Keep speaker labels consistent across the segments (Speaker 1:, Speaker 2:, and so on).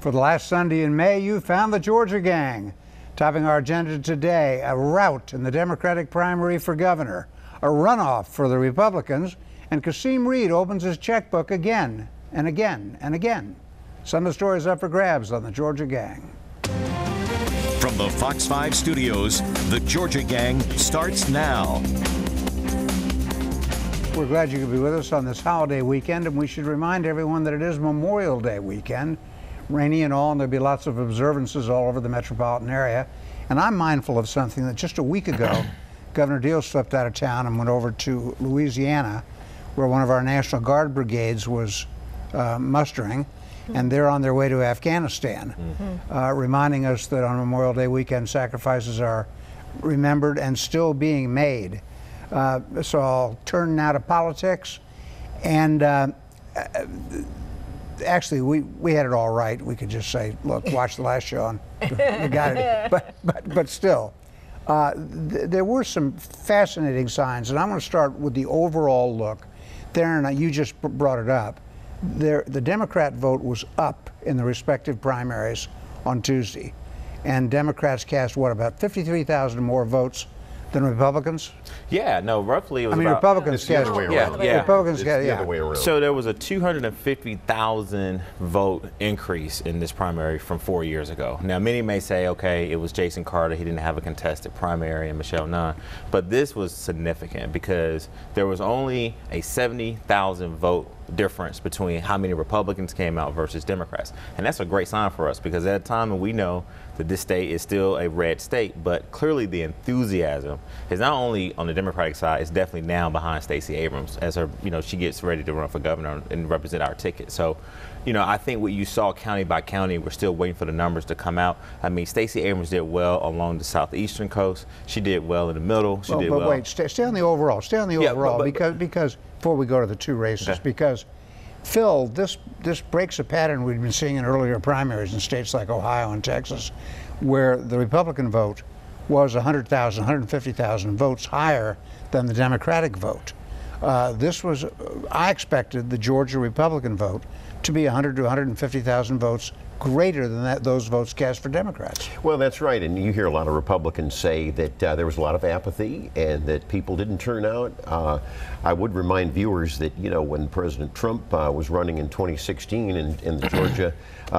Speaker 1: For the last Sunday in May, you found the Georgia Gang. Topping our agenda today, a rout in the Democratic primary for governor, a runoff for the Republicans, and Kasim Reed opens his checkbook again and again and again. Some of the stories up for grabs on the Georgia Gang.
Speaker 2: From the Fox 5 studios, the Georgia Gang starts now.
Speaker 1: We're glad you could be with us on this holiday weekend, and we should remind everyone that it is Memorial Day weekend. Rainy and all, and there'll be lots of observances all over the metropolitan area. And I'm mindful of something that just a week ago, Governor Deal slipped out of town and went over to Louisiana, where one of our National Guard brigades was mustering, and they're on their way to Afghanistan, reminding us that on Memorial Day weekend, sacrifices are remembered and still being made. So I'll turn now to politics, and actually, we had it all right. We could just say, look, watch the last show, and we got it. But still, there were some fascinating signs, and I'm going to start with the overall look. Theron, you just brought it up. The Democrat vote was up in the respective primaries on Tuesday, and Democrats cast, what, about 53,000 more votes than Republicans?
Speaker 3: Yeah, no, roughly it was about...
Speaker 1: Republicans cast...
Speaker 3: Republicans
Speaker 1: cast,
Speaker 4: the other way around.
Speaker 3: So there was a 250,000 vote increase in this primary from 4 years ago. Now, many may say, okay, it was Jason Carter, he didn't have a contested primary, and Michelle Nunn, but this was significant because there was only a 70,000 vote difference between how many Republicans came out versus Democrats. And that's a great sign for us, because at a time when we know that this state is still a red state, but clearly the enthusiasm is not only on the Democratic side, it's definitely now behind Stacey Abrams as her, she gets ready to run for governor and represent our ticket. So, I think what you saw county by county, we're still waiting for the numbers to come out. I mean, Stacey Abrams did well along the southeastern coast. She did well in the middle. She did well.
Speaker 1: But wait, stay on the overall. Stay on the overall, because before we go to the two races, because Phil, this breaks a pattern we've been seeing in earlier primaries in states like Ohio and Texas, where the Republican vote was 100,000, 150,000 votes higher than the Democratic vote. I expected the Georgia Republican vote to be 100 to 150,000 votes greater than those votes cast for Democrats.
Speaker 4: Well, that's right, and you hear a lot of Republicans say that there was a lot of apathy and that people didn't turn out. I would remind viewers that, when President Trump was running in 2016 in Georgia,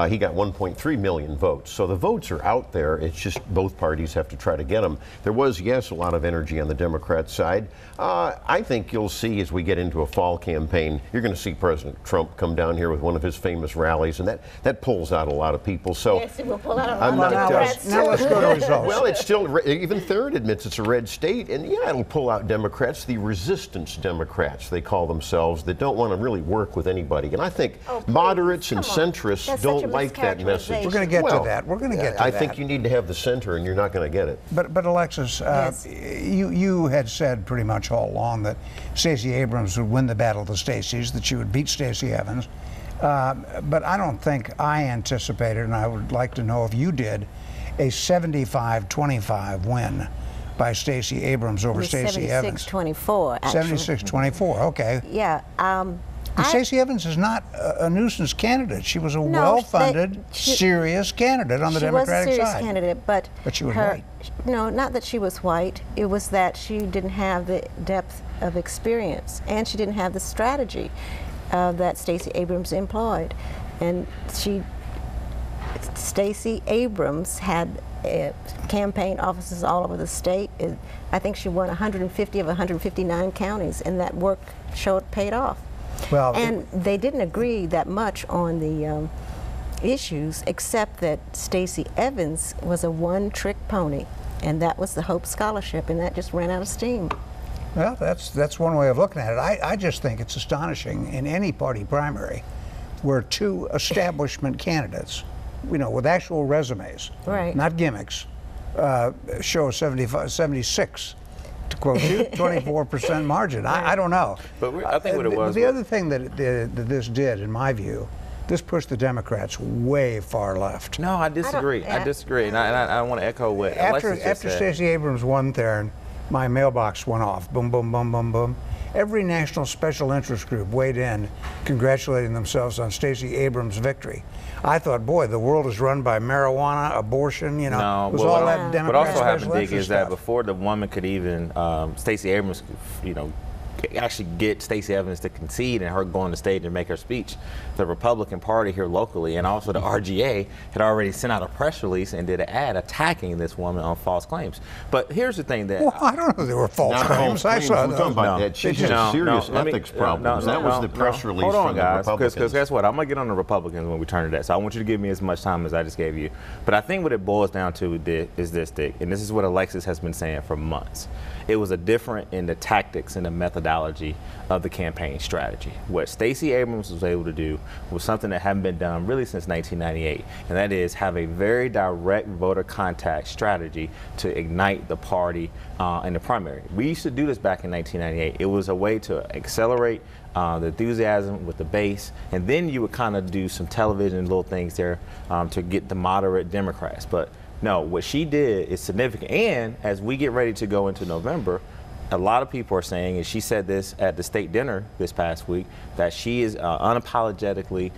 Speaker 4: he got 1.3 million votes. So the votes are out there. It's just both parties have to try to get them. There was, yes, a lot of energy on the Democrat side. I think you'll see as we get into a fall campaign, you're going to see President Trump come down here with one of his famous rallies, and that pulls out a lot of people. So
Speaker 5: yes, it will pull out a lot of Democrats.
Speaker 1: Now let's go to results.
Speaker 4: Well, it's still, even Theron admits it's a red state, and yeah, it'll pull out Democrats, the resistance Democrats, they call themselves, that don't want to really work with anybody. And I think moderates and centrists don't like that message.
Speaker 1: We're going to get to that. We're going to get to that.
Speaker 4: I think you need to have the center, and you're not going to get it.
Speaker 1: But Alexis,
Speaker 5: yes.
Speaker 1: you had said pretty much all along that Stacey Abrams would win the battle of the Stacys, that she would beat Stacey Evans. But I don't think I anticipated, and I would like to know if you did, a 75-25 win by Stacey Abrams over Stacey Evans.
Speaker 5: 76-24, actually.
Speaker 1: 76-24, okay.
Speaker 5: Yeah.
Speaker 1: Stacey Evans is not a nuisance candidate. She was a well-funded, serious candidate on the Democratic side.
Speaker 5: She was a serious candidate, but
Speaker 1: she was white.
Speaker 5: No, not that she was white. It was that she didn't have the depth of experience, and she didn't have the strategy that Stacey Abrams employed. And Stacey Abrams had campaign offices all over the state. I think she won 150 of 159 counties, and that work paid off.
Speaker 1: Well,
Speaker 5: and they didn't agree that much on the issues, except that Stacey Evans was a one-trick pony, and that was the Hope Scholarship, and that just ran out of steam.
Speaker 1: Well, that's one way of looking at it. I just think it's astonishing in any party primary where two establishment candidates, with actual resumes,
Speaker 5: right,
Speaker 1: not gimmicks, show 76, to quote you, 24% margin. I don't know.
Speaker 3: But I think what it was.
Speaker 1: The other thing that this did, in my view, this pushed the Democrats way far left.
Speaker 3: No, I disagree. I disagree, and I want to echo what Alexis just said.
Speaker 1: After Stacey Abrams won there, my mailbox went off, boom, boom, boom, boom, boom. every national special interest group weighed in, congratulating themselves on Stacey Abrams' victory. I thought, boy, the world is run by marijuana, abortion, you know,
Speaker 3: No,
Speaker 1: it was
Speaker 3: but
Speaker 1: all
Speaker 3: what
Speaker 1: that
Speaker 3: But
Speaker 1: Democrat
Speaker 3: also happened,
Speaker 1: special
Speaker 3: Dick,
Speaker 1: interest
Speaker 3: is that
Speaker 1: stuff.
Speaker 3: before the woman could even, Stacey Abrams, you know, actually get Stacey Evans to concede and her go on the stage and make her speech, the Republican Party here locally and also the RGA had already sent out a press release and did an ad attacking this woman on false claims. But here's the thing that
Speaker 1: Well, I don't know if they were false
Speaker 4: Not
Speaker 1: claims. I
Speaker 4: false
Speaker 1: saw
Speaker 4: claims. We're talking
Speaker 1: those.
Speaker 4: about that. She had serious ethics problems. That was the press release
Speaker 3: Hold on,
Speaker 4: from the
Speaker 3: guys,
Speaker 4: Republicans.
Speaker 3: because guess what? I'm going to get on the Republicans when we turn to that. So I want you to give me as much time as I just gave you. But I think what it boils down to is this, Dick, and this is what Alexis has been saying for months. It was a different in the tactics and the methodology of the campaign strategy. What Stacey Abrams was able to do was something that hadn't been done really since 1998, and that is have a very direct voter contact strategy to ignite the party in the primary. We used to do this back in 1998. It was a way to accelerate the enthusiasm with the base, and then you would kind of do some television little things there to get the moderate Democrats. But no, what she did is significant. And as we get ready to go into November, a lot of people are saying, and she said this at the state dinner this past week, that she is unapologetically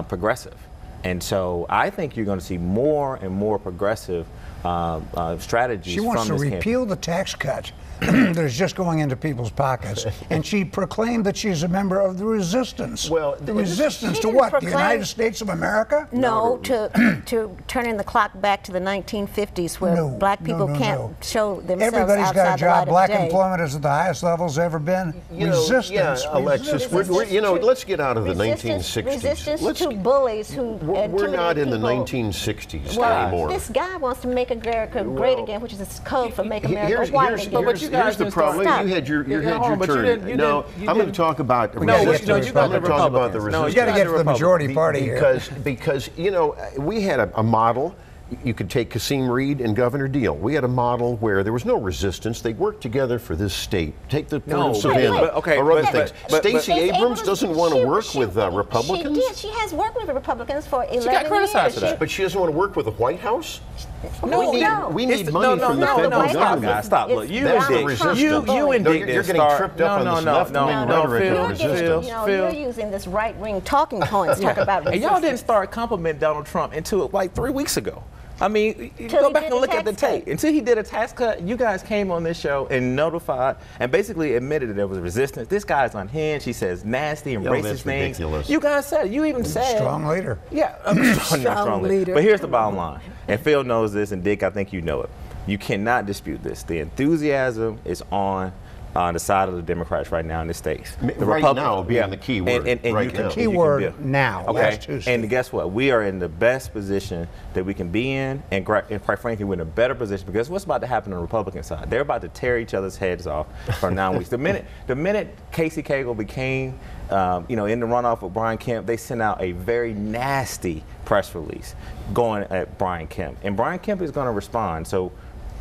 Speaker 3: progressive. And so I think you're going to see more and more progressive strategies
Speaker 1: She wants
Speaker 3: from
Speaker 1: to
Speaker 3: this
Speaker 1: repeal the tax cut that is just going into people's pockets. And she proclaimed that she's a member of the resistance.
Speaker 4: Well,
Speaker 1: the resistance
Speaker 5: She
Speaker 1: to
Speaker 5: didn't
Speaker 1: what? The
Speaker 5: proclaim-
Speaker 1: United States of America?
Speaker 5: No, to turning the clock back to the 1950s, where
Speaker 1: No,
Speaker 5: black people
Speaker 1: no,
Speaker 5: can't show themselves
Speaker 1: Everybody's
Speaker 5: outside
Speaker 1: got a
Speaker 5: the
Speaker 1: job.
Speaker 5: light
Speaker 1: Black
Speaker 5: of day.
Speaker 1: employment is at the highest levels ever been.
Speaker 4: You know,
Speaker 1: Resistance.
Speaker 4: yeah, Alexis, we're, you know, let's get out of the 1960s.
Speaker 5: Resistance
Speaker 4: Let's,
Speaker 5: to bullies who
Speaker 4: we're not in the
Speaker 5: people.
Speaker 4: 1960s
Speaker 5: Well,
Speaker 4: anymore.
Speaker 5: this guy wants to make America great again, which is his code for make America
Speaker 4: Here's,
Speaker 5: white
Speaker 4: here's,
Speaker 5: again.
Speaker 4: here's,
Speaker 3: you guys
Speaker 4: here's the
Speaker 3: didn't
Speaker 4: problem.
Speaker 5: start-
Speaker 4: You had your
Speaker 3: hold on, but you
Speaker 4: turn.
Speaker 3: didn't- you
Speaker 4: No,
Speaker 3: didn't- you
Speaker 4: I'm going to
Speaker 3: didn't-
Speaker 4: talk about.
Speaker 3: No,
Speaker 1: you
Speaker 3: no,
Speaker 1: got
Speaker 3: you got
Speaker 1: the
Speaker 3: the
Speaker 4: talk about the
Speaker 3: Republicans. No,
Speaker 4: resistance.
Speaker 1: You got to get to the
Speaker 3: Republicans.
Speaker 1: majority party here.
Speaker 4: Because you know, we had a model. You could take Kasim Reed and Governor Deal. We had a model where there was no resistance. They worked together for this state. Take the Port of Savannah
Speaker 3: but- okay,
Speaker 4: or other
Speaker 3: but-
Speaker 4: things.
Speaker 3: but-
Speaker 4: Stacey Abrams doesn't want to work
Speaker 5: she-
Speaker 4: with Republicans.
Speaker 5: She did. She has worked with the Republicans for 11
Speaker 3: got criticized
Speaker 5: years.
Speaker 3: for that.
Speaker 4: But she doesn't want to work with the White House.
Speaker 5: No,
Speaker 4: we need
Speaker 3: It's-
Speaker 4: money from the federal
Speaker 5: White House
Speaker 4: government.
Speaker 3: Guys, stop. Look, you
Speaker 4: That's the
Speaker 3: and Dick,
Speaker 4: resistance.
Speaker 3: you
Speaker 4: No,
Speaker 3: and Dick
Speaker 4: you're
Speaker 3: didn't
Speaker 4: getting
Speaker 3: start.
Speaker 4: tripped up on this left-wing rhetoric
Speaker 5: You're
Speaker 4: of resistance.
Speaker 5: you're using this right-wing talking points. Talk about
Speaker 3: And y'all
Speaker 5: resistance.
Speaker 3: didn't start complimenting Donald Trump until like 3 weeks ago. I mean,
Speaker 5: Till
Speaker 3: go
Speaker 5: he
Speaker 3: back
Speaker 5: did
Speaker 3: and
Speaker 5: the
Speaker 3: look at the
Speaker 5: tax cut.
Speaker 3: tape. Until he did a tax cut, you guys came on this show and notified and basically admitted that there was resistance. This guy's unhinged. He says nasty and
Speaker 4: Yo,
Speaker 3: racist
Speaker 4: that's
Speaker 3: things.
Speaker 4: ridiculous.
Speaker 3: You guys said it. You even said
Speaker 1: Strong leader.
Speaker 3: Yeah, strong
Speaker 5: leader.
Speaker 3: But here's the bottom line, and Phil knows this, and Dick, I think you know it. You cannot dispute this. The enthusiasm is on the side of the Democrats right now in the states. The
Speaker 4: Right
Speaker 3: Republic-
Speaker 4: now being the key word.
Speaker 3: And
Speaker 4: Right
Speaker 3: you can,
Speaker 4: now.
Speaker 3: you
Speaker 1: Key
Speaker 3: can
Speaker 1: word
Speaker 3: build.
Speaker 1: now.
Speaker 3: Okay.
Speaker 1: Last Tuesday.
Speaker 3: And guess what? We are in the best position that we can be in, and quite frankly, we're in a better position because what's about to happen on the Republican side? They're about to tear each other's heads off for 9 weeks. The minute Casey Cagle became, in the runoff with Brian Kemp, they sent out a very nasty press release going at Brian Kemp, and Brian Kemp is going to respond. So.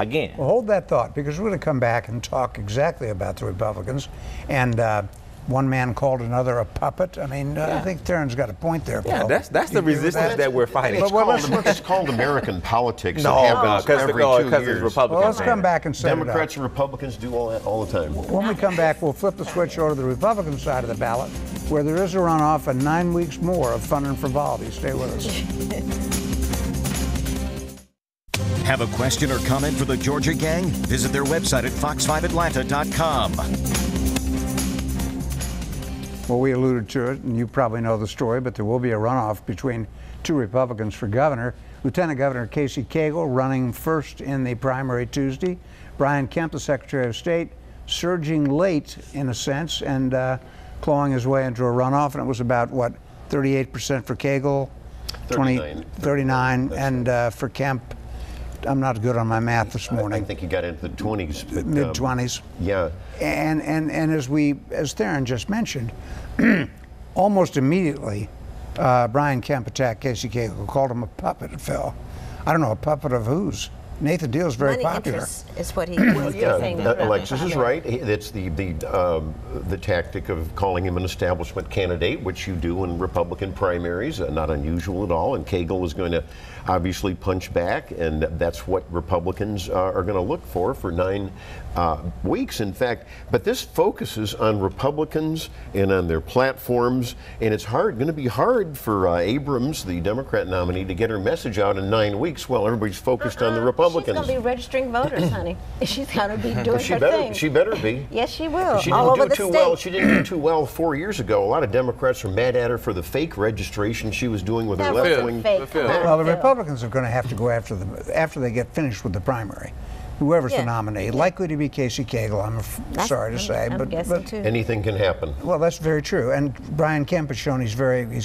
Speaker 3: Again.
Speaker 1: Well, hold that thought, because we're going to come back and talk exactly about the Republicans. And one man called another a puppet. I mean, I think Theron's got a point there,
Speaker 3: Yeah,
Speaker 1: Paul.
Speaker 3: that's
Speaker 1: Do
Speaker 3: the
Speaker 1: you agree with
Speaker 3: resistance that we're fighting.
Speaker 4: It's called American politics.
Speaker 3: No,
Speaker 4: it happens
Speaker 3: because
Speaker 4: every 2
Speaker 3: it's
Speaker 4: years.
Speaker 3: Republicans.
Speaker 1: Well, let's come back and set
Speaker 4: Democrats
Speaker 1: it
Speaker 4: and Republicans do all that all the time.
Speaker 1: up. When we come back, we'll flip the switch over to the Republican side of the ballot, where there is a runoff and 9 weeks more of fun and frivolity. Stay with us.
Speaker 2: Have a question or comment for the Georgia Gang? Visit their website at fox5atlanta.com.
Speaker 1: Well, we alluded to it, and you probably know the story, but there will be a runoff between 2 Republicans for governor. Lieutenant Governor Casey Cagle running first in the primary Tuesday. Brian Kemp, the Secretary of State, surging late in a sense and clawing his way into a runoff, and it was about, 38% for Cagle? 39, and for Kemp, I'm not good on my math this morning.
Speaker 4: I think he got into the 20s. But,
Speaker 1: Mid-20s.
Speaker 4: Yeah.
Speaker 1: And as Theron just mentioned, almost immediately, Brian Kemp attacked Casey Cagle, called him a puppet, Phil. I don't know, a puppet of whose? Nathan Deal's very
Speaker 5: Money
Speaker 1: popular.
Speaker 5: interest is what he was saying.
Speaker 4: Alexis is right. It's the tactic of calling him an establishment candidate, which you do in Republican primaries, not unusual at all. And Cagle is going to obviously punch back, and that's what Republicans are going to look for 9 weeks, in fact. But this focuses on Republicans and on their platforms, and it's going to be hard for Abrams, the Democrat nominee, to get her message out in 9 weeks while everybody's focused on the Republicans.
Speaker 5: She's going to be registering voters, honey. She's going to be doing her thing.
Speaker 4: She better be.
Speaker 5: Yes, she will.
Speaker 4: She
Speaker 5: all
Speaker 4: didn't
Speaker 5: over
Speaker 4: do
Speaker 5: the
Speaker 4: too
Speaker 5: state.
Speaker 4: well. She didn't do too well 4 years ago. A lot of Democrats were mad at her for the fake registration she was doing with her
Speaker 5: That was
Speaker 4: left-wing.
Speaker 5: fake.
Speaker 1: Well, the Republicans are going to have to go after them after they get finished with the primary. Whoever's the nominee, likely to be Casey Cagle, I'm sorry to say,
Speaker 5: I'm guessing too.
Speaker 4: Anything can happen.
Speaker 1: Well, that's very true. And Brian Kemp has shown he's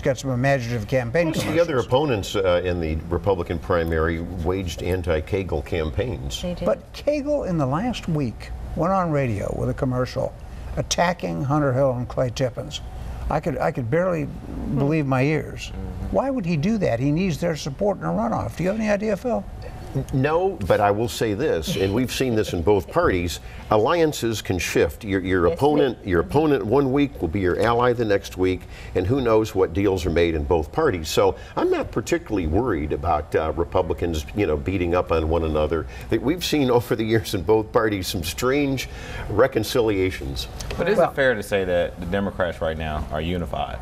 Speaker 1: got some imaginative campaign
Speaker 4: Most of
Speaker 1: commercials.
Speaker 4: the other opponents in the Republican primary waged anti-Cagle campaigns.
Speaker 5: They did.
Speaker 1: But Cagle in the last week went on radio with a commercial attacking Hunter Hill and Clay Tippins. I could barely believe my ears. Why would he do that? He needs their support in a runoff. Do you have any idea, Phil?
Speaker 4: No, but I will say this, and we've seen this in both parties. Alliances can shift. Your opponent 1 week will be your ally the next week, and who knows what deals are made in both parties. So I'm not particularly worried about Republicans, beating up on one another. We've seen over the years in both parties some strange reconciliations.
Speaker 3: But is it fair to say that the Democrats right now are unified?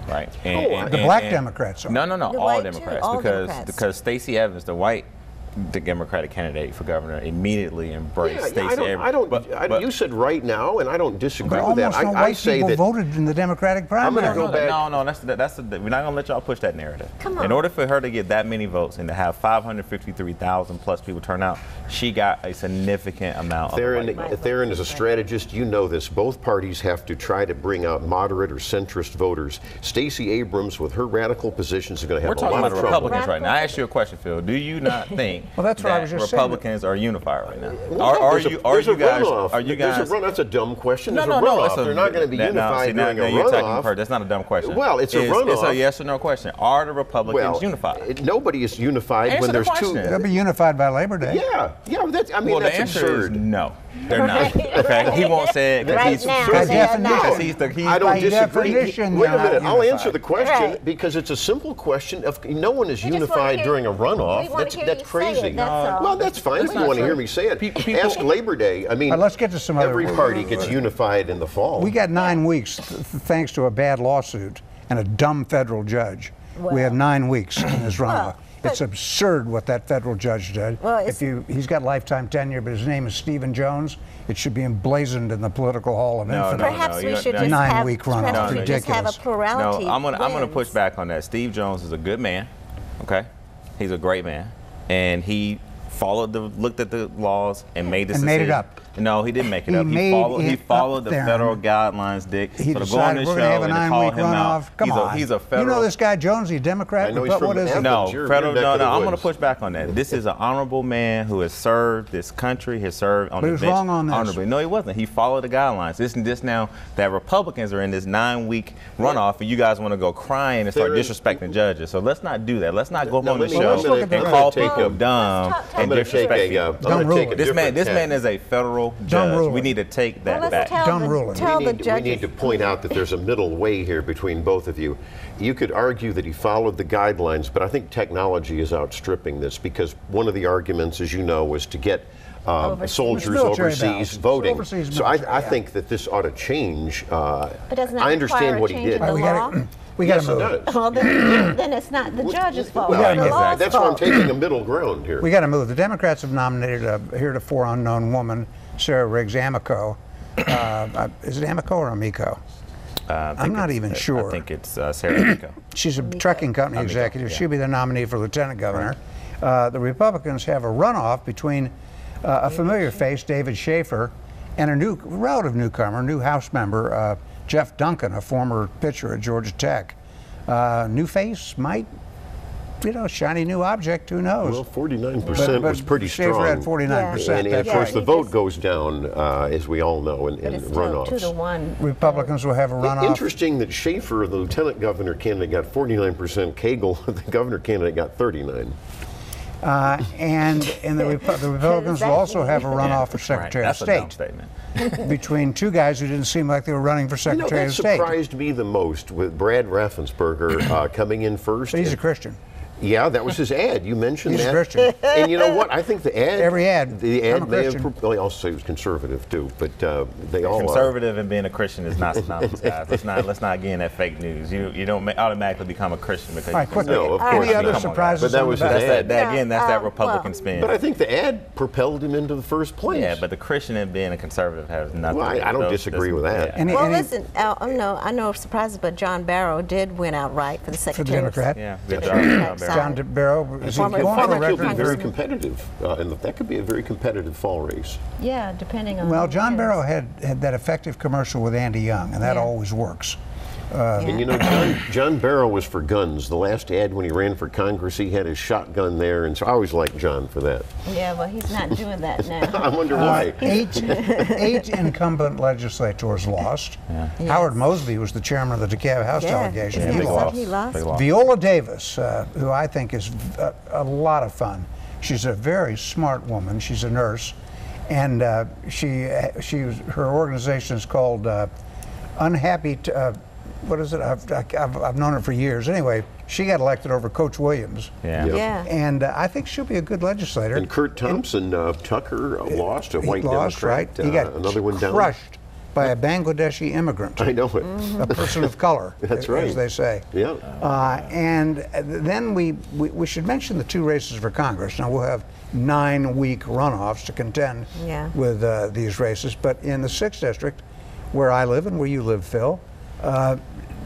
Speaker 3: Right.
Speaker 1: The black Democrats are.
Speaker 3: No,
Speaker 5: The
Speaker 3: all
Speaker 5: white too,
Speaker 3: Democrats,
Speaker 5: all
Speaker 3: because
Speaker 5: Democrats.
Speaker 3: Stacey Evans, the Democratic candidate for governor, immediately embraced Stacey Evans.
Speaker 4: You said right now, and I don't disagree
Speaker 1: But
Speaker 4: with that.
Speaker 1: almost no
Speaker 4: I
Speaker 1: white
Speaker 4: say
Speaker 1: people
Speaker 4: that
Speaker 1: voted in the Democratic primary.
Speaker 4: I'm going to go back.
Speaker 3: We're not going to let y'all push that narrative.
Speaker 5: Come on.
Speaker 3: In order for her to get that many votes and to have 553,000 plus people turn out, she got a significant amount of votes.
Speaker 4: Theron is a strategist. You know this. Both parties have to try to bring out moderate or centrist voters. Stacey Abrams, with her radical positions, is going to have
Speaker 3: We're talking
Speaker 4: a lot
Speaker 3: about
Speaker 4: of
Speaker 3: the
Speaker 4: trouble.
Speaker 3: Republicans right now. I asked you a question, Phil. Do you not think
Speaker 1: Well, that's what I was just saying.
Speaker 3: Republicans are unified right now?
Speaker 4: There's a runoff. That's a dumb question. There's a runoff. They're not going to be unified during a runoff.
Speaker 3: That's not a dumb question.
Speaker 4: Well, it's a runoff.
Speaker 3: It's a yes or no question. Are the Republicans unified?
Speaker 4: Nobody is unified
Speaker 3: Answer
Speaker 4: when
Speaker 3: the
Speaker 4: there's
Speaker 3: question.
Speaker 4: two.
Speaker 1: They'll be unified by Labor Day.
Speaker 4: Yeah.
Speaker 3: Well,
Speaker 4: That's
Speaker 3: the answer
Speaker 4: absurd.
Speaker 3: is no. They're not. Okay, he won't say it because
Speaker 5: Right
Speaker 3: he's
Speaker 5: now,
Speaker 3: because
Speaker 5: they are
Speaker 4: I don't
Speaker 1: by
Speaker 4: disagree.
Speaker 1: definition,
Speaker 4: Wait a
Speaker 1: they're
Speaker 4: minute.
Speaker 1: not
Speaker 4: I'll
Speaker 1: unified.
Speaker 4: answer the question
Speaker 5: Right.
Speaker 4: because it's a simple question. If no one is
Speaker 5: We just wanna
Speaker 4: unified
Speaker 5: hear-
Speaker 4: during a
Speaker 5: we
Speaker 4: runoff,
Speaker 5: wanna
Speaker 4: that's
Speaker 5: hear you say
Speaker 4: crazy.
Speaker 5: it, that's all.
Speaker 4: Well, that's fine if you
Speaker 3: not
Speaker 4: want to hear
Speaker 3: true.
Speaker 4: me say it.
Speaker 3: People-
Speaker 4: Ask Labor Day. I mean,
Speaker 1: Let's get to some other.
Speaker 4: every party gets unified in the fall.
Speaker 1: We got 9 weeks, thanks to a bad lawsuit and a dumb federal judge. We have 9 weeks in this runoff. It's absurd what that federal judge did.
Speaker 5: Well,
Speaker 1: He's got lifetime tenure, but his name is Stephen Jones. It should be emblazoned in the political hall of infamy.
Speaker 5: Perhaps we should
Speaker 3: no,
Speaker 5: just
Speaker 1: 9
Speaker 5: have,
Speaker 1: week runoff.
Speaker 5: perhaps we just have a
Speaker 1: Ridiculous.
Speaker 5: plurality.
Speaker 3: No, I'm gonna
Speaker 5: wins.
Speaker 3: push back on that. Steve Jones is a good man. Okay, he's a great man, and he looked at the laws and made this
Speaker 1: And made it
Speaker 3: decision.
Speaker 1: up.
Speaker 3: No, he didn't make it
Speaker 1: He
Speaker 3: up.
Speaker 1: made
Speaker 3: He
Speaker 1: it
Speaker 3: followed
Speaker 1: up
Speaker 3: the
Speaker 1: there.
Speaker 3: federal guidelines, Dick.
Speaker 1: He
Speaker 3: so to go on
Speaker 1: decided
Speaker 3: this
Speaker 1: we're
Speaker 3: show
Speaker 1: going to have a
Speaker 3: and to
Speaker 1: 9
Speaker 3: call
Speaker 1: week
Speaker 3: him out,
Speaker 1: runoff. Come
Speaker 3: he's
Speaker 1: on.
Speaker 3: a federal.
Speaker 1: You know this guy Jones, he's a Democrat.
Speaker 4: I know he's
Speaker 1: but
Speaker 4: from
Speaker 1: what is it?
Speaker 4: Athens.
Speaker 3: No,
Speaker 4: You're
Speaker 3: federal.
Speaker 4: neck
Speaker 3: No,
Speaker 4: of the
Speaker 3: I'm going to
Speaker 4: woods.
Speaker 3: push back on that. This is an honorable man who has served this country, has served on
Speaker 1: But
Speaker 3: the
Speaker 1: he was
Speaker 3: bench
Speaker 1: wrong on this.
Speaker 3: honorably. No, he wasn't. He followed the guidelines. Isn't this now that Republicans are in this 9-week runoff, and you guys want to go crying and start
Speaker 4: There is-
Speaker 3: disrespecting judges? So let's not do that. Let's not go
Speaker 4: Now,
Speaker 3: on the
Speaker 4: let me-
Speaker 3: show
Speaker 4: I'm gonna-
Speaker 3: and
Speaker 4: I'm
Speaker 3: call
Speaker 4: gonna take
Speaker 3: people
Speaker 4: a-
Speaker 3: dumb
Speaker 4: I'm
Speaker 3: and
Speaker 4: going to take
Speaker 3: disrespect
Speaker 4: a.
Speaker 3: people.
Speaker 4: I'm
Speaker 1: Dumb
Speaker 4: going to take a
Speaker 1: ruling.
Speaker 3: This
Speaker 4: different
Speaker 3: man
Speaker 4: tack.
Speaker 3: is a federal
Speaker 1: Dumb
Speaker 3: judge.
Speaker 1: ruling.
Speaker 3: We need to take that
Speaker 5: Well, let's
Speaker 3: back.
Speaker 1: Dumb ruling.
Speaker 5: tell the
Speaker 4: we
Speaker 5: judges.
Speaker 4: need to point out that there's a middle way here between both of you. You could argue that he followed the guidelines, but I think technology is outstripping this because one of the arguments, as you know, was to get soldiers
Speaker 1: Military
Speaker 4: overseas
Speaker 1: balance.
Speaker 4: voting.
Speaker 1: Overseas
Speaker 4: So
Speaker 1: military,
Speaker 4: I
Speaker 1: yeah.
Speaker 4: think that this ought to change.
Speaker 5: But doesn't that
Speaker 4: I understand
Speaker 5: require a
Speaker 4: what he
Speaker 5: change
Speaker 4: did.
Speaker 5: in the
Speaker 1: We
Speaker 5: law?
Speaker 1: got
Speaker 4: Yes,
Speaker 1: to
Speaker 4: it
Speaker 1: move.
Speaker 4: does.
Speaker 5: Well, then it's not the judge's fault.
Speaker 4: Well,
Speaker 1: gotta
Speaker 5: It's the
Speaker 1: move.
Speaker 5: law's
Speaker 4: that's why I'm
Speaker 5: fault.
Speaker 4: taking a middle ground here.
Speaker 1: We got to move. The Democrats have nominated a heretofore unknown woman, Sarah Riggs Amico. Is it Amico or Amico? I'm not even sure.
Speaker 3: I think it's Sarah Rico.
Speaker 1: She's a trucking company executive.
Speaker 3: yeah.
Speaker 1: She'll be the nominee for lieutenant governor. The Republicans have a runoff between a familiar face, David Schaefer, and a relative newcomer, new House member, Jeff Duncan, a former pitcher at Georgia Tech. New face might, shiny new object, who knows?
Speaker 4: Well, 49% was pretty
Speaker 1: Schaefer
Speaker 4: strong.
Speaker 1: had 49%.
Speaker 4: And of
Speaker 1: That's
Speaker 4: course,
Speaker 1: right.
Speaker 4: the vote goes down, as we all know, in
Speaker 5: But it's still
Speaker 4: runoffs.
Speaker 5: 2-1.
Speaker 1: Republicans will have a runoff.
Speaker 4: Interesting that Schaefer, the lieutenant governor candidate, got 49%. Cagle, the governor candidate, got 39%.
Speaker 1: And the Republicans will also have a runoff for Secretary of
Speaker 3: That's a dumb
Speaker 1: State
Speaker 3: statement.
Speaker 1: between two guys who didn't seem like they were running for Secretary of
Speaker 4: that
Speaker 1: State.
Speaker 4: surprised me the most with Brad Raffensperger coming in first.
Speaker 1: But he's a Christian.
Speaker 4: Yeah, that was his ad. You mentioned
Speaker 1: He's
Speaker 4: that.
Speaker 1: a Christian.
Speaker 4: And you know what? I think the ad.
Speaker 1: Every ad.
Speaker 4: The ad
Speaker 1: I'm a
Speaker 4: may have.
Speaker 1: Christian.
Speaker 4: Well, he also said he was conservative too, but they all are.
Speaker 3: Conservative and being a Christian is not synonymous, guys. Let's not get in that fake news. You don't automatically become a Christian because
Speaker 1: All right, quick.
Speaker 4: No, of course
Speaker 1: Any other
Speaker 4: not.
Speaker 1: surprises?
Speaker 4: But that
Speaker 1: on
Speaker 4: was
Speaker 1: the
Speaker 4: his
Speaker 1: back?
Speaker 4: ad.
Speaker 3: That's that
Speaker 5: well,
Speaker 3: Republican spin.
Speaker 4: But I think the ad propelled him into the first place.
Speaker 3: Yeah, but the Christian and being a conservative has nothing.
Speaker 4: Well, I don't disagree with that.
Speaker 1: Any-
Speaker 5: Well,
Speaker 1: any-
Speaker 5: listen, I know surprises, but John Barrow did win outright for the
Speaker 1: For the
Speaker 5: Secretary.
Speaker 1: Democrat?
Speaker 3: Yeah,
Speaker 5: The
Speaker 3: good job,
Speaker 5: Democrat
Speaker 3: John
Speaker 5: side.
Speaker 1: John DeBarrow, is he
Speaker 5: Former-
Speaker 1: going
Speaker 4: I
Speaker 1: for
Speaker 4: think he'll be
Speaker 1: record?
Speaker 4: very
Speaker 5: Congressman.
Speaker 4: competitive, and that could be a very competitive fall race.
Speaker 5: Yeah, depending on.
Speaker 1: Well,
Speaker 5: who
Speaker 1: John
Speaker 5: it is.
Speaker 1: Barrow had that effective commercial with Andy Young, and that
Speaker 5: Yeah.
Speaker 1: always works.
Speaker 4: And you know, John Barrow was for guns. The last ad when he ran for Congress, he had his shotgun there, and so I always liked John for that.
Speaker 5: Yeah, well, he's not doing that now.
Speaker 4: I wonder why.
Speaker 1: Eight incumbent legislators lost. Howard Mosby was the chairman of the DeKalb House delegation.
Speaker 5: Yeah,
Speaker 1: He
Speaker 3: big
Speaker 1: lost.
Speaker 3: loss.
Speaker 5: He lost.
Speaker 3: Big loss.
Speaker 1: Viola Davis, who I think is a lot of fun. She's a very smart woman. She's a nurse, and her organization is called Unhappy. What is it? I've known her for years. Anyway, she got elected over Coach Williams.
Speaker 3: Yeah.
Speaker 5: Yeah.
Speaker 1: And I think she'll be a good legislator.
Speaker 4: And Kurt Thompson, Tucker lost, a
Speaker 1: He
Speaker 4: white
Speaker 1: lost,
Speaker 4: Democrat.
Speaker 1: right? He got
Speaker 4: another one down.
Speaker 1: crushed by a Bangladeshi immigrant,
Speaker 4: I know it.
Speaker 1: a person of color,
Speaker 4: That's right.
Speaker 1: as they say.
Speaker 4: Yeah.
Speaker 1: And then we should mention the two races for Congress. Now we'll have 9-week runoffs to contend
Speaker 5: Yeah.
Speaker 1: with these races. But in the 6th district, where I live and where you live, Phil,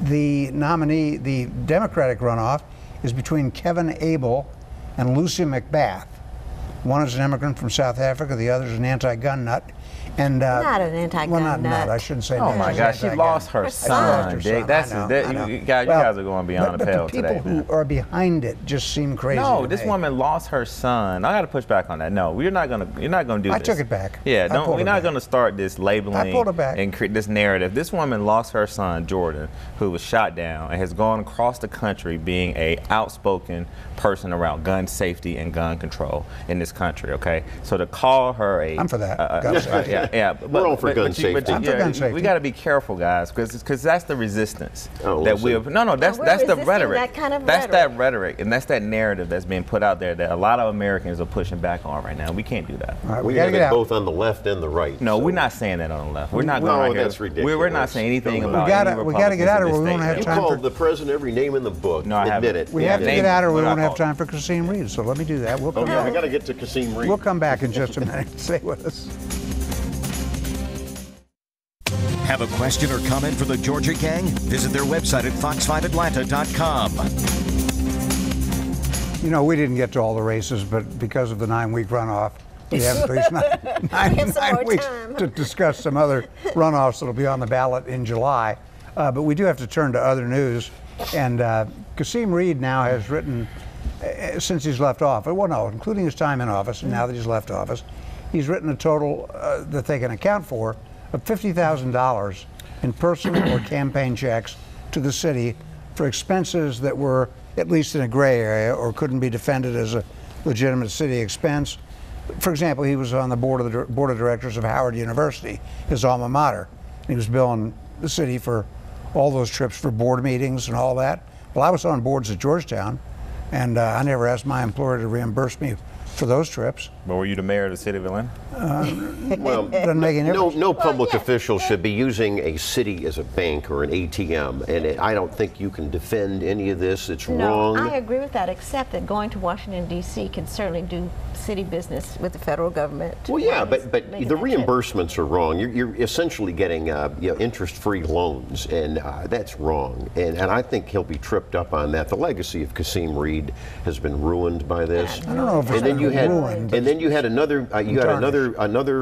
Speaker 1: the nominee, the Democratic runoff, is between Kevin Abel and Lucy McBath. One is an immigrant from South Africa. The other is an anti-gun nut. And
Speaker 5: Not an anti-gun
Speaker 1: well, not
Speaker 5: nut.
Speaker 1: I shouldn't say.
Speaker 3: Oh
Speaker 1: nut.
Speaker 3: my
Speaker 1: She's
Speaker 3: gosh, she
Speaker 1: anti-gun.
Speaker 3: lost her
Speaker 5: Her
Speaker 3: son,
Speaker 5: son.
Speaker 3: Dick. That's
Speaker 1: I know,
Speaker 3: that,
Speaker 1: I know.
Speaker 3: you guys
Speaker 1: Well,
Speaker 3: are going beyond the pale
Speaker 1: But the people
Speaker 3: today.
Speaker 1: who are behind it just seem crazy.
Speaker 3: No,
Speaker 1: to
Speaker 3: this
Speaker 1: me.
Speaker 3: woman lost her son. I got to push back on that. No, you're not gonna do
Speaker 1: I
Speaker 3: this.
Speaker 1: took it back.
Speaker 3: Yeah,
Speaker 1: I pulled
Speaker 3: we're
Speaker 1: it
Speaker 3: not
Speaker 1: back.
Speaker 3: gonna start this labeling
Speaker 1: I pulled it back.
Speaker 3: and create this narrative. This woman lost her son, Jordan, who was shot down and has gone across the country being a outspoken person around gun safety and gun control in this country. Okay, so to call her a
Speaker 1: I'm for that. Gun safety.
Speaker 3: yeah,
Speaker 4: We're all for gun safety.
Speaker 1: I'm for gun safety.
Speaker 3: We got to be careful, guys, because that's the resistance
Speaker 4: Oh,
Speaker 3: that
Speaker 4: listen.
Speaker 3: we no that's
Speaker 5: we're
Speaker 3: that's the
Speaker 5: resisting
Speaker 3: rhetoric.
Speaker 5: that kind of
Speaker 3: that's
Speaker 5: rhetoric.
Speaker 3: that rhetoric and that's that narrative that's being put out there that a lot of Americans are pushing back on right now. We can't do that.
Speaker 1: All right,
Speaker 4: We
Speaker 1: got to
Speaker 4: have
Speaker 1: get
Speaker 4: it
Speaker 1: out.
Speaker 4: both on the left and the right.
Speaker 3: No,
Speaker 4: so-
Speaker 3: we're not saying that on the left. We're not
Speaker 4: No,
Speaker 3: going right here.
Speaker 4: that's
Speaker 3: We're
Speaker 4: ridiculous.
Speaker 3: not saying anything
Speaker 4: We
Speaker 3: about
Speaker 1: gotta-
Speaker 3: any
Speaker 1: we gotta get
Speaker 3: Republicans
Speaker 1: out
Speaker 3: in
Speaker 1: or
Speaker 3: this
Speaker 1: we
Speaker 3: state
Speaker 1: won't have
Speaker 3: yet.
Speaker 4: You
Speaker 1: time
Speaker 4: called
Speaker 1: for-
Speaker 4: the president every name in the book.
Speaker 3: No, I haven't.
Speaker 4: Admit it.
Speaker 1: We have to
Speaker 3: name
Speaker 1: get out, or we
Speaker 3: what I
Speaker 1: won't have
Speaker 3: called.
Speaker 1: time for Kasim Reed. So let me do that. We'll
Speaker 4: Oh
Speaker 1: come
Speaker 4: yeah, I
Speaker 1: back.
Speaker 4: got to get to Kasim Reed.
Speaker 1: We'll come back in just a minute. Stay with us.
Speaker 2: Have a question or comment for the Georgia Gang? Visit their website at fox5atlanta.com.
Speaker 1: You know, we didn't get to all the races, but because of the 9-week runoff, we have at least nine
Speaker 5: have some more
Speaker 1: weeks
Speaker 5: time.
Speaker 1: to discuss some other runoffs that'll be on the ballot in July. But we do have to turn to other news. And Kasim Reed now has written, since he's left office, well, no, including his time in office, and now that he's left office, he's written a total that they can account for of $50,000 in personal or campaign checks to the city for expenses that were at least in a gray area or couldn't be defended as a legitimate city expense. For example, he was on the board of directors of Howard University, his alma mater. He was billing the city for all those trips for board meetings and all that. Well, I was on boards at Georgetown, and I never asked my employer to reimburse me for those trips.
Speaker 3: But were you the mayor of the city of Atlanta?
Speaker 4: Well,
Speaker 1: Doesn't make any difference.
Speaker 4: no public official should be using a city as a bank or an ATM, and I don't think you can defend any of this. It's
Speaker 5: No,
Speaker 4: wrong.
Speaker 5: I agree with that, except that going to Washington, D.C. can certainly do city business with the federal government.
Speaker 4: Well, yeah,
Speaker 5: While he's
Speaker 4: but
Speaker 5: making
Speaker 4: the
Speaker 5: that trip.
Speaker 4: reimbursements are wrong. You're essentially getting interest-free loans, and that's wrong. And I think he'll be tripped up on that. The legacy of Kasim Reed has been ruined by this.
Speaker 1: I don't know if it's
Speaker 4: And then you
Speaker 1: been
Speaker 4: had,
Speaker 1: ruined, but
Speaker 4: and then you had another,
Speaker 1: tarnished.
Speaker 4: another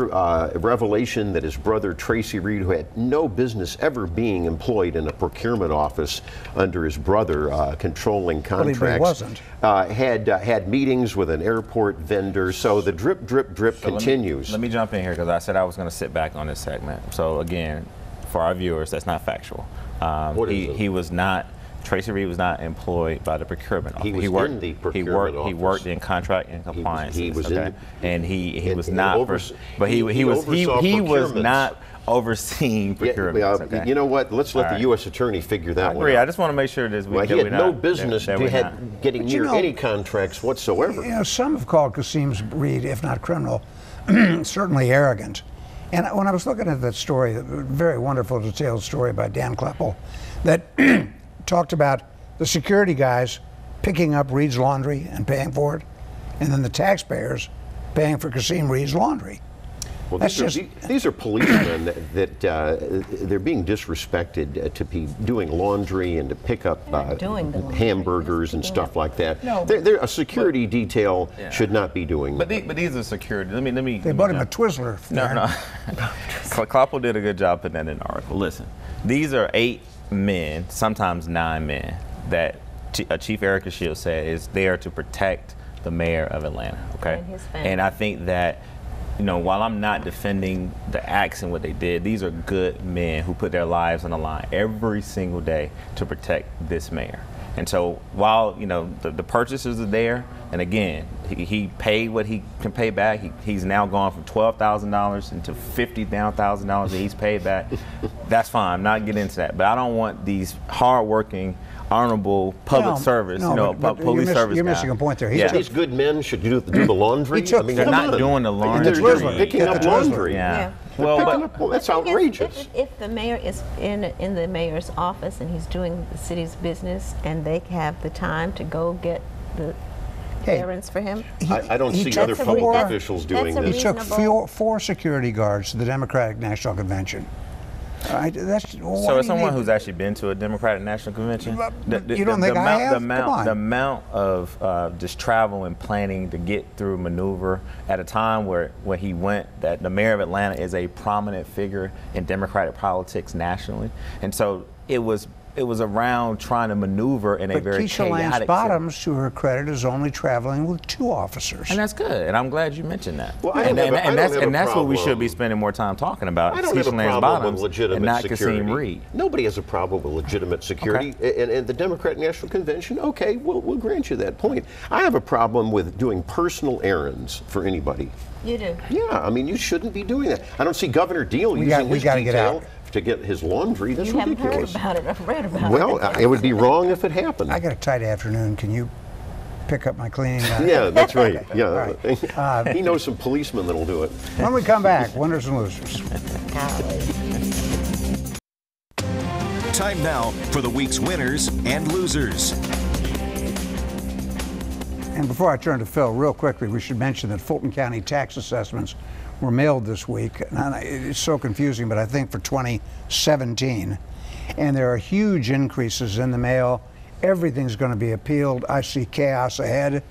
Speaker 4: revelation that his brother Tracy Reed, who had no business ever being employed in a procurement office under his brother, controlling contracts,
Speaker 1: wasn't.
Speaker 4: had meetings with an airport vendor. So the drip, drip, drip
Speaker 3: So
Speaker 4: continues.
Speaker 3: Let me jump in here because I said I was going to sit back on this segment. So again, for our viewers, that's not factual.
Speaker 4: What is it?
Speaker 3: He was not Tracy Reed was not employed by the procurement office.
Speaker 4: He was in the procurement office.
Speaker 3: He worked in contract and compliance.
Speaker 4: He was
Speaker 3: okay?
Speaker 4: in,
Speaker 3: and he was
Speaker 4: and
Speaker 3: not.
Speaker 4: but
Speaker 3: he was
Speaker 4: procurements.
Speaker 3: not overseeing procurement. Okay?
Speaker 4: You know what? Let's let the U.S. Attorney figure that one out.
Speaker 3: I just want to make sure that
Speaker 4: he had no business getting near any contracts whatsoever.
Speaker 1: You know, some have called Kasim Reed, if not criminal, certainly arrogant. And when I was looking at that story, a very wonderful, detailed story by Dan Kleppel, that talked about the security guys picking up Reed's laundry and paying for it, and then the taxpayers paying for Kasim Reed's laundry.
Speaker 4: Well, these are policemen that they're being disrespected to be doing laundry and to pick up hamburgers and stuff like that.
Speaker 3: No,
Speaker 4: a security detail should not be doing that.
Speaker 3: But these are security. Let me.
Speaker 1: They bought him a Twizzler.
Speaker 3: No. Kloppel did a good job putting that in the article. Listen, these are 8 men, sometimes 9 men, that Chief Erica Shields said is there to protect the mayor of Atlanta. Okay,
Speaker 5: and his family.
Speaker 3: And I think that, you know, while I'm not defending the acts and what they did, these are good men who put their lives on the line every single day to protect this mayor. And so while, you know, the purchases are there, and again, he paid what he can pay back. He's now gone from $12,000 into $50,000 that he's paid back. That's fine. I'm not getting into that. But I don't want these hardworking, honorable public service, police service.
Speaker 1: You're missing a point there.
Speaker 4: These good men should do the laundry.
Speaker 3: They're not doing the laundry.
Speaker 4: They're picking up laundry.
Speaker 3: Yeah.
Speaker 4: Well, that's outrageous.
Speaker 5: If the mayor is in the mayor's office and he's doing the city's business, and they have the time to go get the errands for him,
Speaker 4: I don't see other public officials doing this.
Speaker 1: He took 4 security guards to the Democratic National Convention.
Speaker 3: So as someone who's actually been to a Democratic National Convention,
Speaker 1: you don't think I have?
Speaker 3: The amount of just travel and planning to get through maneuver at a time where he went, that the mayor of Atlanta is a prominent figure in Democratic politics nationally, and so it was around trying to maneuver in a very
Speaker 1: Keisha Lance Bottoms, to her credit, is only traveling with 2 officers.
Speaker 3: And that's good, and I'm glad you mentioned that.
Speaker 4: Well,
Speaker 3: that's what we should be spending more time talking about.
Speaker 4: I don't have a problem with legitimate security.
Speaker 3: Kasim Reed.
Speaker 4: Nobody has a problem with legitimate security. Okay. And the Democratic National Convention, okay, we'll grant you that point. I have a problem with doing personal errands for anybody.
Speaker 5: You do?
Speaker 4: Yeah, I mean, you shouldn't be doing that. I don't see Governor Deal using his detail to get his laundry. That's ridiculous.
Speaker 5: You haven't heard about it. I've read about it.
Speaker 4: Well, it would be wrong if it happened.
Speaker 1: I got a tight afternoon. Can you pick up my cleaning?
Speaker 4: Yeah, that's right. Yeah,
Speaker 1: right.
Speaker 4: He knows some policemen that'll do it.
Speaker 1: When we come back, winners and losers.
Speaker 2: Time now for the week's winners and losers.
Speaker 1: And before I turn to Phil, real quickly, we should mention that Fulton County tax assessments were mailed this week. And it's so confusing, but I think for 2017. And there are huge increases in the mail. Everything's going to be appealed. I see chaos ahead.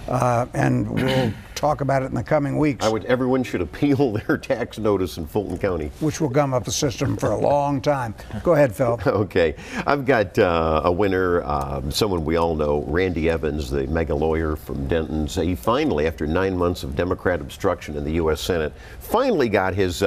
Speaker 1: And we'll talk about it in the coming weeks.
Speaker 4: Everyone should appeal their tax notice in Fulton County.
Speaker 1: Which will gum up the system for a long time. Go ahead, Phil.
Speaker 4: Okay. I've got a winner, someone we all know, Randy Evans, the mega lawyer from Denton. So he finally, after 9 months of Democrat obstruction in the U.S. Senate, finally got his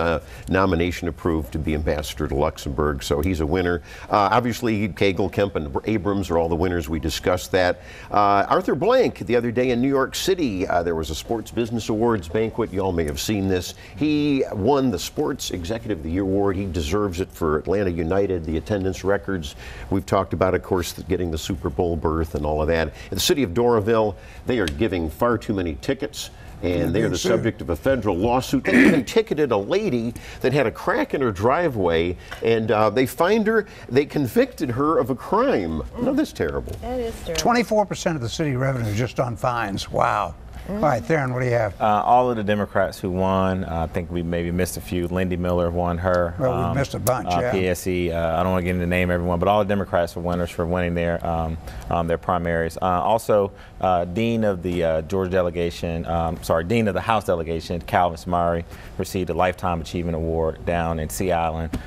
Speaker 4: nomination approved to be ambassador to Luxembourg. So he's a winner. Obviously, Cagle, Kemp, and Abrams are all the winners. We discussed that. Arthur Blank, the other day in New York City, there was a Sports Business Awards banquet. You all may have seen this. He won the Sports Executive of the Year award. He deserves it for Atlanta United, the attendance records. We've talked about, of course, getting the Super Bowl berth and all of that. In the city of Doraville, they are giving far too many tickets, and they are the subject of a federal lawsuit. They even ticketed a lady that had a crack in her driveway, and they fined her. They convicted her of a crime. No, that's terrible.
Speaker 5: That is terrible.
Speaker 1: 24% of the city revenue just on fines. Wow. All right, Theron, what do you have?
Speaker 3: All of the Democrats who won, I think we maybe missed a few. Lindy Miller won her.
Speaker 1: Well, we missed a bunch, yeah.
Speaker 3: PSE, I don't want to get into the name of everyone, but all the Democrats were winners for winning their primaries. Also, Dean of the Georgia delegation, Dean of the House delegation, Calvin Smyrie, received a Lifetime Achievement Award down in Sea Island,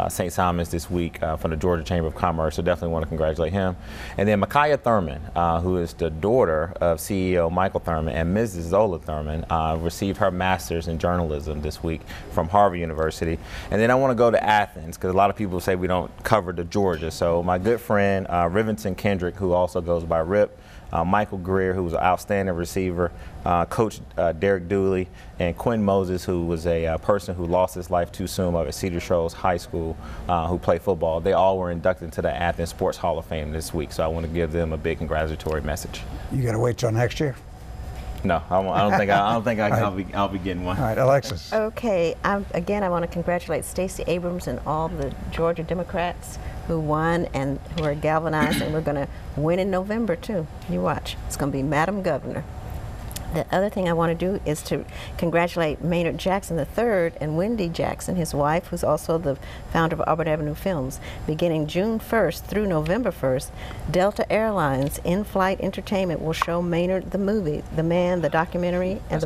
Speaker 3: St. Simons this week from the Georgia Chamber of Commerce, so definitely want to congratulate him. And then Micaiah Thurman, who is the daughter of CEO Michael Thurman, Thurman and Mrs. Zola Thurman received her master's in journalism this week from Harvard University. And then I want to go to Athens because a lot of people say we don't cover the Georgia. So my good friend Rivington Kendrick, who also goes by Rip, Michael Greer, who was an outstanding receiver, Coach Derek Dooley, and Quinn Moses, who was a person who lost his life too soon at Cedar Shoals High School, who played football. They all were inducted into the Athens Sports Hall of Fame this week, so I want to give them a big congratulatory message.
Speaker 1: You got to wait till next year?
Speaker 3: No, I don't think I'll be getting one.
Speaker 1: All right, Alexis.
Speaker 5: Okay, again, I want to congratulate Stacey Abrams and all the Georgia Democrats who won and who are galvanized, and we're going to win in November too. You watch. It's going to be Madam Governor. The other thing I want to do is to congratulate Maynard Jackson III and Wendy Jackson, his wife, who's also the founder of Auburn Avenue Films. Beginning June 1st through November 1st, Delta Airlines in-flight entertainment will show Maynard the movie, The Man, the documentary, and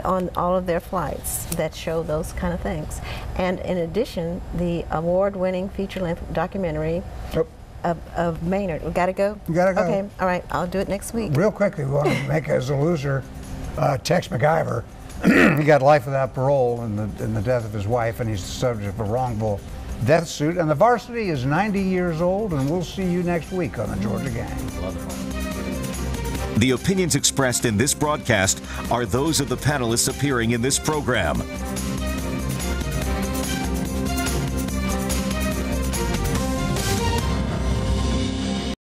Speaker 5: on all of their flights that show those kind of things. And in addition, the award-winning feature-length documentary of Maynard. We got to go?
Speaker 1: You got to go.
Speaker 5: Okay, all right, I'll do it next week.
Speaker 1: Real quickly, we want to make as a loser Tex McIver. He got life without parole in the death of his wife, and he's the subject of a wrongful death suit. And the varsity is 90 years old, and we'll see you next week on the Georgia Gang.
Speaker 2: The opinions expressed in this broadcast are those of the panelists appearing in this program.